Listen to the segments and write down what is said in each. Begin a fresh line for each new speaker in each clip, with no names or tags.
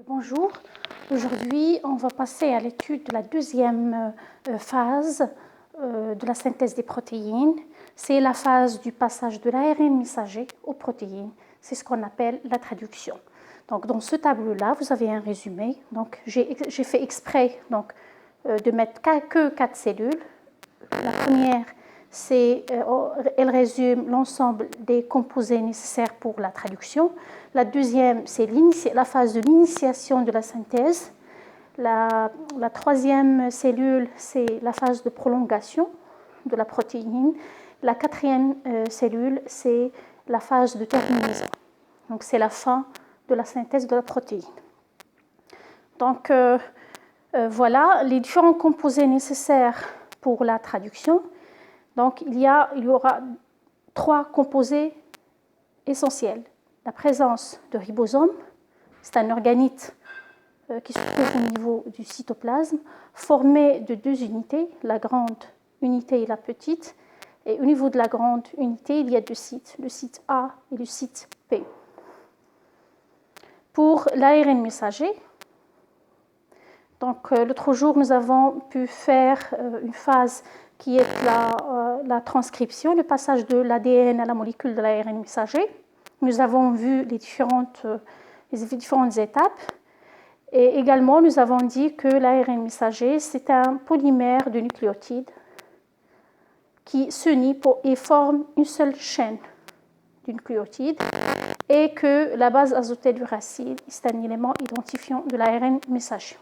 Bonjour, aujourd'hui on va passer à l'étude de la deuxième phase de la synthèse des protéines. C'est la phase du passage de l'ARN messager aux protéines. C'est ce qu'on appelle la traduction. Donc, dans ce tableau-là, vous avez un résumé. Donc, j'ai fait exprès de mettre que 4 cellules. La première, elle résume l'ensemble des composés nécessaires pour la traduction. La deuxième, c'est la phase de l'initiation de la synthèse. La troisième cellule, c'est la phase de prolongation de la protéine. La quatrième cellule, c'est la phase de terminaison. Donc, c'est la fin de la synthèse de la protéine. Donc, voilà les différents composés nécessaires pour la traduction. Donc, il y aura 3 composés essentiels. La présence de ribosomes, c'est un organite qui se trouve au niveau du cytoplasme, formé de 2 unités, la grande unité et la petite. Et au niveau de la grande unité, il y a 2 sites, le site A et le site P. Pour l'ARN messager, donc l'autre jour, nous avons pu faire une phase qui est la transcription, le passage de l'ADN à la molécule de l'ARN messager. Nous avons vu les différentes étapes. Et également, nous avons dit que l'ARN messager, c'est un polymère de nucléotides qui s'unit et forme une seule chaîne de nucléotides et que la base azotée d'uracile, c'est un élément identifiant de l'ARN messager.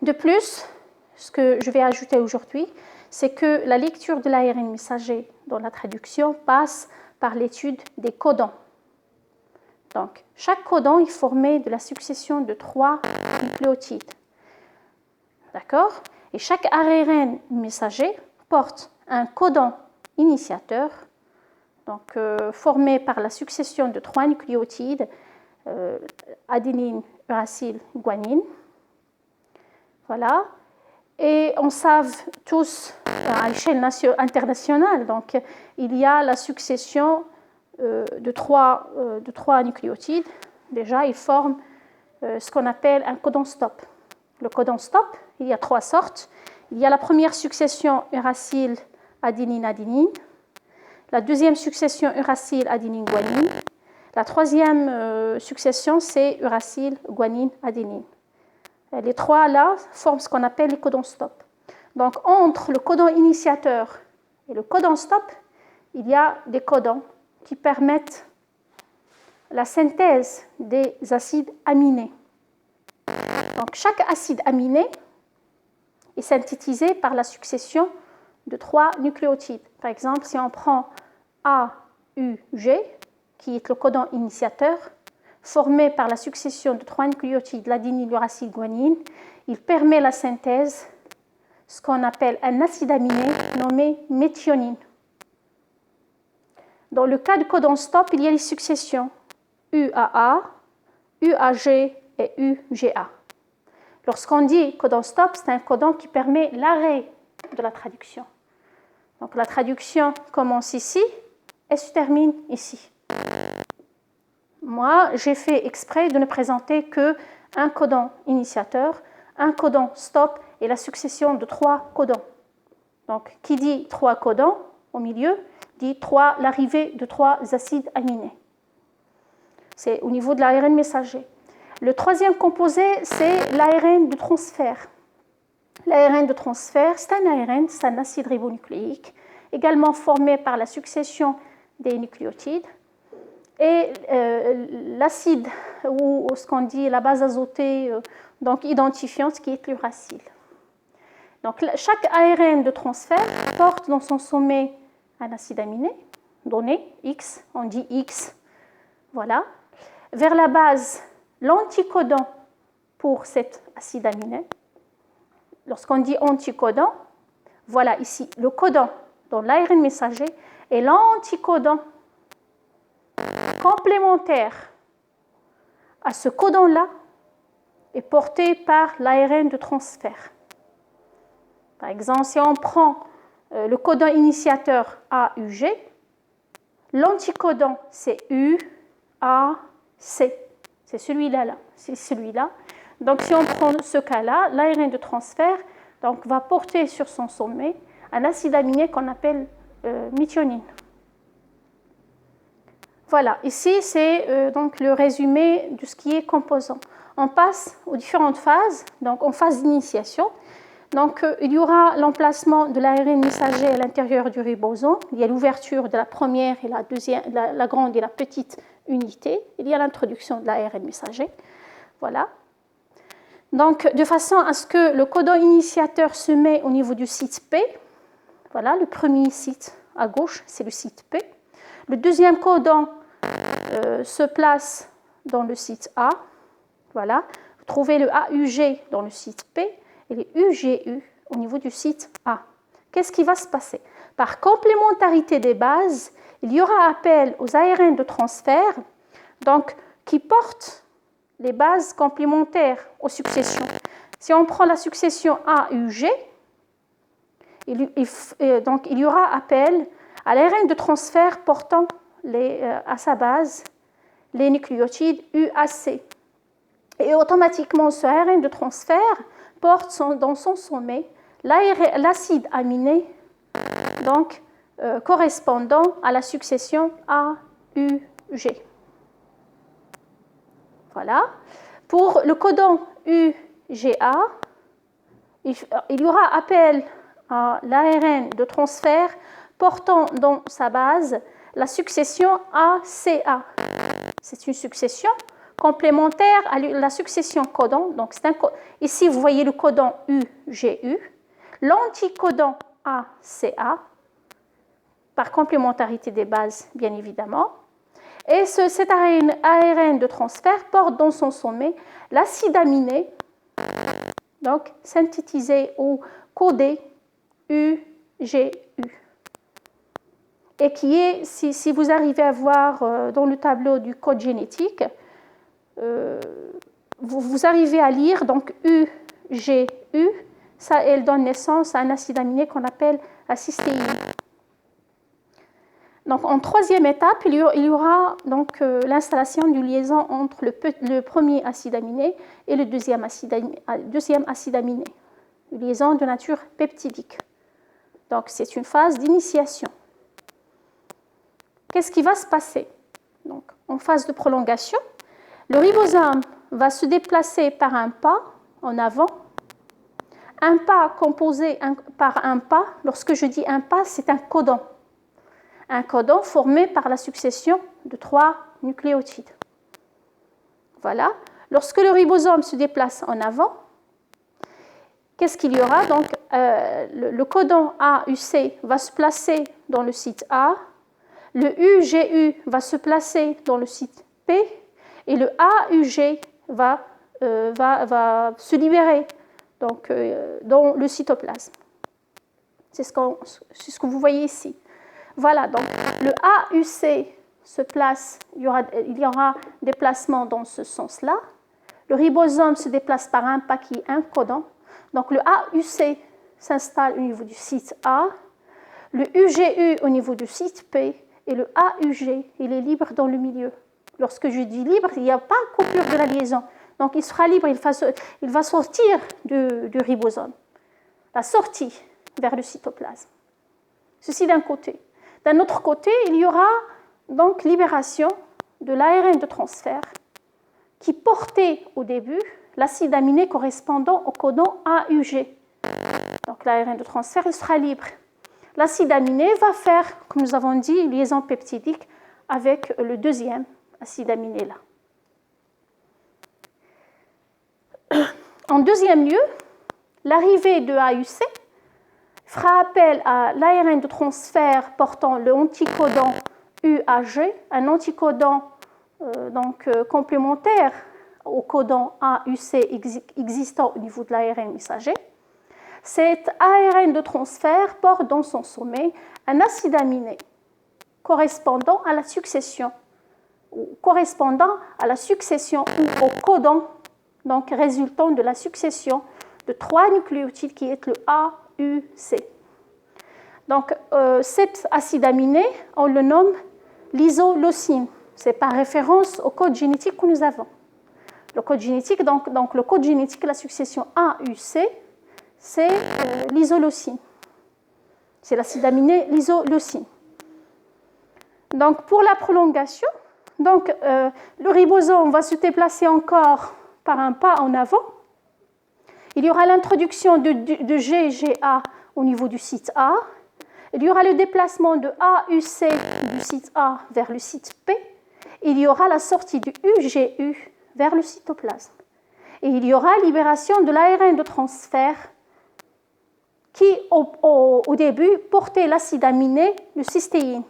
De plus, ce que je vais ajouter aujourd'hui, c'est que la lecture de l'ARN messager dans la traduction passe par l'étude des codons. Donc, chaque codon est formé de la succession de 3 nucléotides. D'accord? Et chaque ARN messager porte un codon initiateur, donc formé par la succession de 3 nucléotides, adénine, uracile, guanine. Voilà. Et on sait tous, à échelle internationale, donc, il y a la succession de 3 nucléotides. Déjà, ils forment ce qu'on appelle un codon stop. Le codon stop, il y a 3 sortes. Il y a la première succession uracile, adénine, adénine. La deuxième succession uracile, adénine, guanine. La troisième succession, c'est uracile, guanine, adénine. Les 3 là forment ce qu'on appelle les codons stop. Donc, entre le codon initiateur et le codon stop, il y a des codons qui permettent la synthèse des acides aminés. Donc, chaque acide aminé est synthétisé par la succession de 3 nucléotides. Par exemple, si on prend AUG, qui est le codon initiateur, formé par la succession de 3 nucléotides, l'adénine, l'uracile, guanine, il permet la synthèse, ce qu'on appelle un acide aminé nommé méthionine. Dans le cas du codon stop, il y a les successions UAA, UAG et UGA. Lorsqu'on dit codon stop, c'est un codon qui permet l'arrêt de la traduction. Donc la traduction commence ici et se termine ici. Moi, j'ai fait exprès de ne présenter qu'un codon initiateur, un codon stop et la succession de 3 codons. Donc, qui dit 3 codons au milieu, dit l'arrivée de 3 acides aminés. C'est au niveau de l'ARN messager. Le troisième composé, c'est l'ARN de transfert. L'ARN de transfert, c'est un acide ribonucléique, également formé par la succession des nucléotides. Et l'acide, ou ce qu'on dit la base azotée, donc identifiante, qui est l'uracile. Donc, chaque ARN de transfert porte dans son sommet un acide aminé, donné, X, on dit X, voilà. Vers la base, l'anticodon pour cet acide aminé. Lorsqu'on dit anticodon, voilà ici le codon dans l'ARN messager et l'anticodon complémentaire à ce codon-là est porté par l'ARN de transfert. Par exemple, si on prend le codon initiateur AUG, l'anticodon c'est UAC. C'est celui-là, c'est celui-là. Donc, si on prend ce cas-là, l'ARN de transfert donc, va porter sur son sommet un acide aminé qu'on appelle méthionine. Voilà, ici, c'est donc le résumé de ce qui est composant. On passe aux différentes phases, donc en phase d'initiation. Donc, il y aura l'emplacement de l'ARN messager à l'intérieur du ribosome. Il y a l'ouverture de la première et la deuxième, la grande et la petite unité. Il y a l'introduction de l'ARN messager. Voilà. Donc, de façon à ce que le codon initiateur se met au niveau du site P. Voilà, le premier site à gauche, c'est le site P. Le deuxième codon se place dans le site A. Voilà. Vous trouvez le AUG dans le site P et les UGU au niveau du site A. Qu'est-ce qui va se passer? Par complémentarité des bases, il y aura appel aux ARN de transfert donc, qui portent les bases complémentaires aux successions. Si on prend la succession AUG, donc, il y aura appel à l'ARN de transfert portant à sa base les nucléotides UAC. Et automatiquement, ce ARN de transfert porte dans son sommet l'acide aminé donc, correspondant à la succession AUG. Voilà. Pour le codon UGA, il y aura appel à l'ARN de transfert portant dans sa base la succession ACA. C'est une succession complémentaire à la succession codon. Donc, ici, vous voyez le codon UGU, l'anticodon ACA, par complémentarité des bases, bien évidemment. Et cet ARN de transfert porte dans son sommet l'acide aminé, donc synthétisé ou codé UGU. Et qui est, si vous arrivez à voir dans le tableau du code génétique, vous arrivez à lire donc UGU, ça elle donne naissance à un acide aminé qu'on appelle la cystéine. Donc en troisième étape, il y aura donc l'installation d'une liaison entre le premier acide aminé et le deuxième acide aminé, une liaison de nature peptidique. Donc c'est une phase d'initiation. Qu'est-ce qui va se passer? Donc, en phase de prolongation, le ribosome va se déplacer par un pas en avant. Un pas composé par un pas, lorsque je dis un pas, c'est un codon. Un codon formé par la succession de 3 nucléotides. Voilà. Lorsque le ribosome se déplace en avant, qu'est-ce qu'il y aura? Donc, le codon AUC va se placer dans le site A. Le UGU va se placer dans le site P et le AUG va se libérer donc, dans le cytoplasme. C'est ce que vous voyez ici. Voilà, donc le AUC se place, il y aura déplacement dans ce sens-là. Le ribosome se déplace par un pas qui est un codon. Donc le AUC s'installe au niveau du site A, le UGU au niveau du site P, et le AUG, il est libre dans le milieu. Lorsque je dis libre, il n'y a pas de coupure de la liaison. Donc, il sera libre, il va sortir du ribosome. La sortie vers le cytoplasme. Ceci d'un côté. D'un autre côté, il y aura donc libération de l'ARN de transfert qui portait au début l'acide aminé correspondant au codon AUG. Donc, l'ARN de transfert, il sera libre. L'acide aminé va faire, comme nous avons dit, une liaison peptidique avec le deuxième acide aminé là. En deuxième lieu, l'arrivée de AUC fera appel à l'ARN de transfert portant le anticodon UAG, un anticodon complémentaire au codon AUC existant au niveau de l'ARN messager. Cet ARN de transfert porte dans son sommet un acide aminé correspondant à la succession ou au codon donc résultant de la succession de 3 nucléotides qui est le AUC. Donc cet acide aminé, on le nomme l'isoleucine. C'est par référence au code génétique que nous avons. le code génétique. Donc le code génétique, la succession AUC, c'est l'isoleucine. C'est l'acide aminé l'isoleucine. Donc pour la prolongation, donc, le ribosome va se déplacer encore par un pas en avant. Il y aura l'introduction de GGA au niveau du site A. Il y aura le déplacement de AUC du site A vers le site P. Il y aura la sortie du UGU vers le cytoplasme. Et il y aura libération de l'ARN de transfert qui, au début, portait l'acide aminé, le cystéine.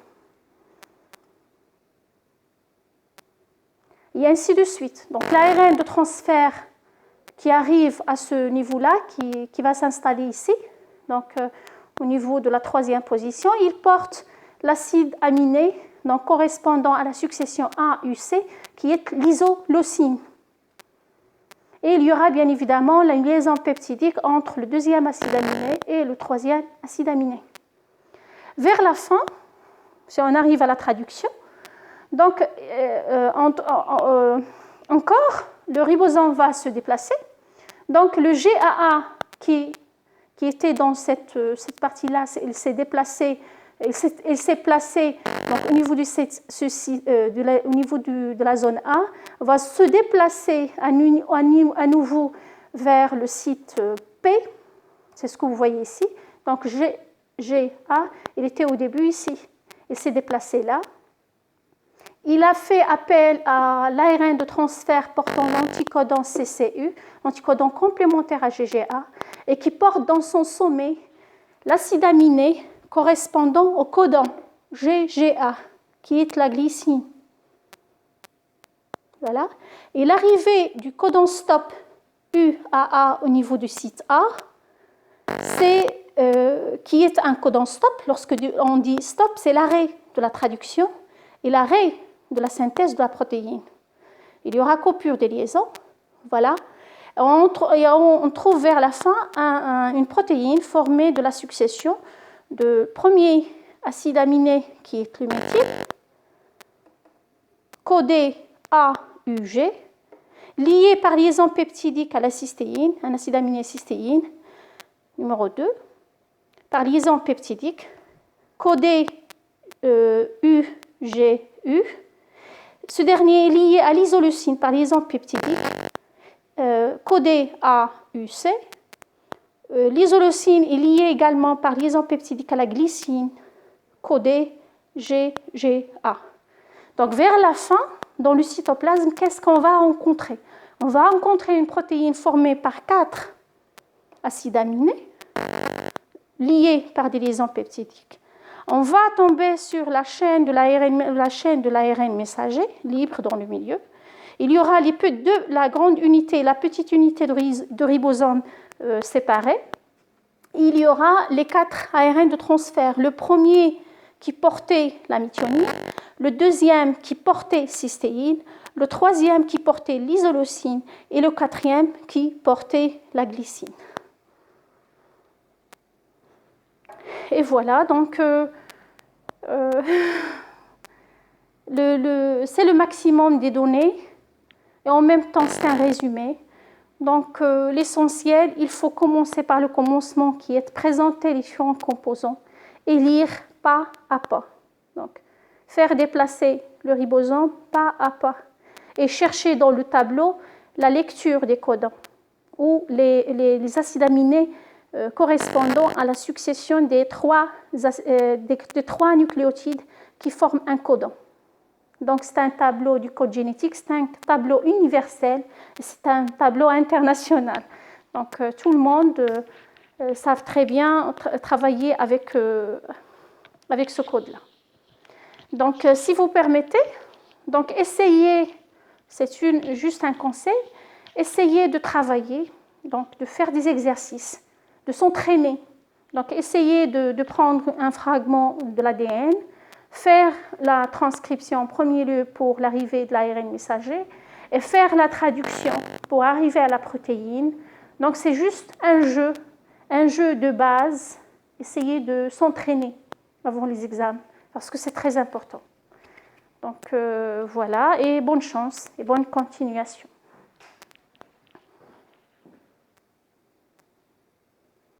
Et ainsi de suite. Donc l'ARN de transfert qui arrive à ce niveau-là, qui va s'installer ici, donc au niveau de la troisième position, il porte l'acide aminé donc, correspondant à la succession AUC, qui est l'isoleucine. Et il y aura bien évidemment la liaison peptidique entre le deuxième acide aminé et le troisième acide aminé. Vers la fin, si on arrive à la traduction, donc, encore, le ribosome va se déplacer. Donc, le GAA qui était dans cette partie-là, il s'est déplacé, il s'est placé donc, au niveau, de la zone A, va se déplacer à nouveau vers le site P. C'est ce que vous voyez ici. Donc, GA, il était au début ici. Il s'est déplacé là. Il a fait appel à l'ARN de transfert portant l'anticodon CCU, anticodon complémentaire à GGA, et qui porte dans son sommet l'acide aminé correspondant au codon GGA, qui est la glycine. Voilà. Et l'arrivée du codon stop UAA au niveau du site A, qui est un codon stop. Lorsque on dit stop, c'est l'arrêt de la traduction et l'arrêt de la synthèse de la protéine. Il y aura coupure des liaisons. Voilà. On trouve vers la fin une protéine formée de la succession de premier acide aminé qui est le méthyle, codé AUG, lié par liaison peptidique à la cystéine, un acide aminé cystéine, numéro 2, par liaison peptidique, codé UGU. Ce dernier est lié à l'isoleucine par liaison peptidique, codé AUC. L'isoleucine est liée également par liaison peptidique à la glycine, codée GGA. Donc vers la fin, dans le cytoplasme, qu'est-ce qu'on va rencontrer? On va rencontrer une protéine formée par 4 acides aminés, liés par des liaisons peptidiques. On va tomber sur la chaîne de l'ARN messager, libre dans le milieu. Il y aura la grande unité, la petite unité de ribosome séparée. Il y aura les 4 ARN de transfert. Le premier qui portait la méthionine, le deuxième qui portait cystéine, le troisième qui portait l'isoleucine et le quatrième qui portait la glycine. Et voilà, donc c'est le maximum des données et en même temps c'est un résumé. Donc l'essentiel, il faut commencer par le commencement qui est de présenter les différents composants et lire pas à pas. Donc faire déplacer le ribosome pas à pas et chercher dans le tableau la lecture des codons ou les acides aminés correspondant à la succession des 3 nucléotides qui forment un codon. Donc c'est un tableau du code génétique, c'est un tableau universel, c'est un tableau international. Donc tout le monde savent très bien travailler avec ce code-là. Donc si vous permettez, donc essayez, c'est juste un conseil, essayez de travailler, donc de faire des exercices, de s'entraîner. Donc essayez de prendre un fragment de l'ADN, faire la transcription en premier lieu pour l'arrivée de l'ARN messager et faire la traduction pour arriver à la protéine. Donc c'est juste un jeu de base. Essayez de s'entraîner avant les examens parce que c'est très important. Donc voilà, et bonne chance et bonne continuation.